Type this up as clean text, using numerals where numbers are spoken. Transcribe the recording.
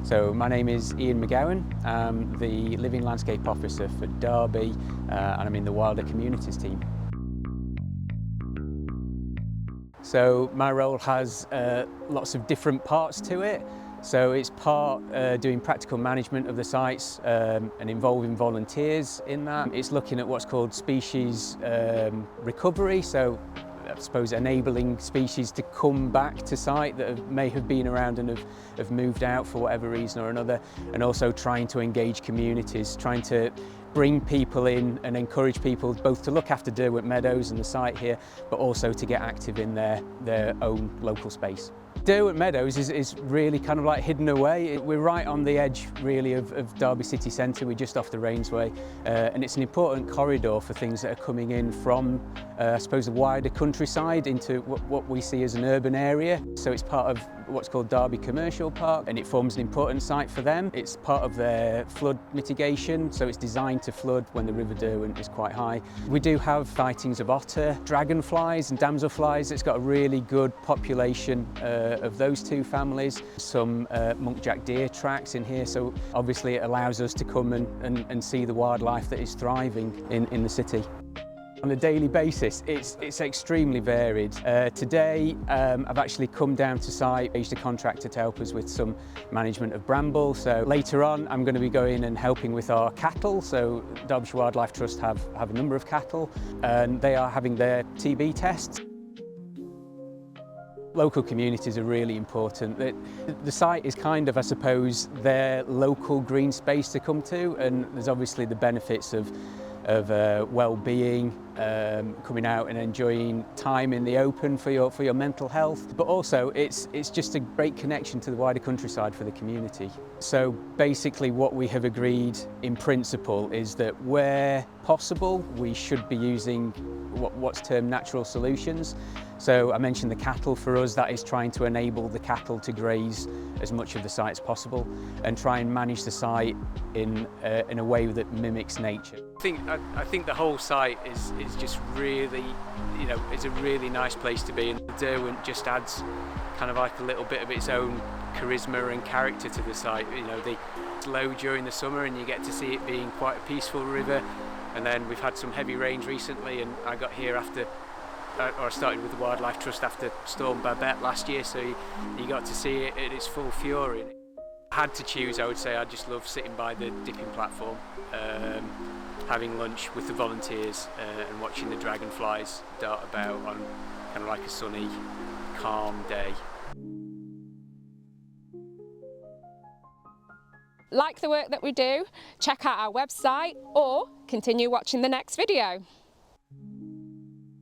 So my name is Iain McGowan. I'm the Living Landscape Officer for Derby and I'm in the Wilder Communities team. So my role has lots of different parts to it. So it's part doing practical management of the sites and involving volunteers in that. It's looking at what's called species recovery, so I suppose enabling species to come back to site that may have been around and have moved out for whatever reason or another, and also trying to engage communities, trying to bring people in and encourage people both to look after Derwent Meadows and the site here, but also to get active in their own local space. Derwent Meadows is really kind of like hidden away. We're right on the edge really of Derby city centre. We're just off the Rainsway and it's an important corridor for things that are coming in from I suppose the wider countryside into what we see as an urban area. So it's part of what's called Derby Commercial Park and it forms an important site for them. It's part of their flood mitigation, so it's designed to flood when the River Derwent is quite high. We do have sightings of otter, dragonflies and damselflies. It's got a really good population of those two families. Some muntjac deer tracks in here, so obviously it allows us to come and see the wildlife that is thriving in the city. On a daily basis, it's extremely varied. Today, I've actually come down to site, engaged a contractor to help us with some management of bramble. So later on, I'm going to be going and helping with our cattle. So Derbyshire Wildlife Trust have a number of cattle, and they are having their TB tests. Local communities are really important. The site is kind of, I suppose, their local green space to come to, and there's obviously the benefits of well-being, coming out and enjoying time in the open for your mental health, but also it's just a great connection to the wider countryside for the community. So basically what we have agreed in principle is that where possible we should be using what's termed natural solutions. So I mentioned the cattle. For us, that is trying to enable the cattle to graze as much of the site as possible and try and manage the site in a way that mimics nature. I think the whole site is just really, it's a really nice place to be, and the Derwent just adds kind of like a little bit of its own charisma and character to the site. It's low during the summer and you get to see it being quite a peaceful river, and then we've had some heavy rains recently, and I got here after I started with the Wildlife Trust after Storm Babette last year, so you got to see it at its full fury. If I had to choose, I would say I just love sitting by the dipping platform, having lunch with the volunteers and watching the dragonflies dart about on kind of like a sunny, calm day. Like the work that we do, check out our website or continue watching the next video.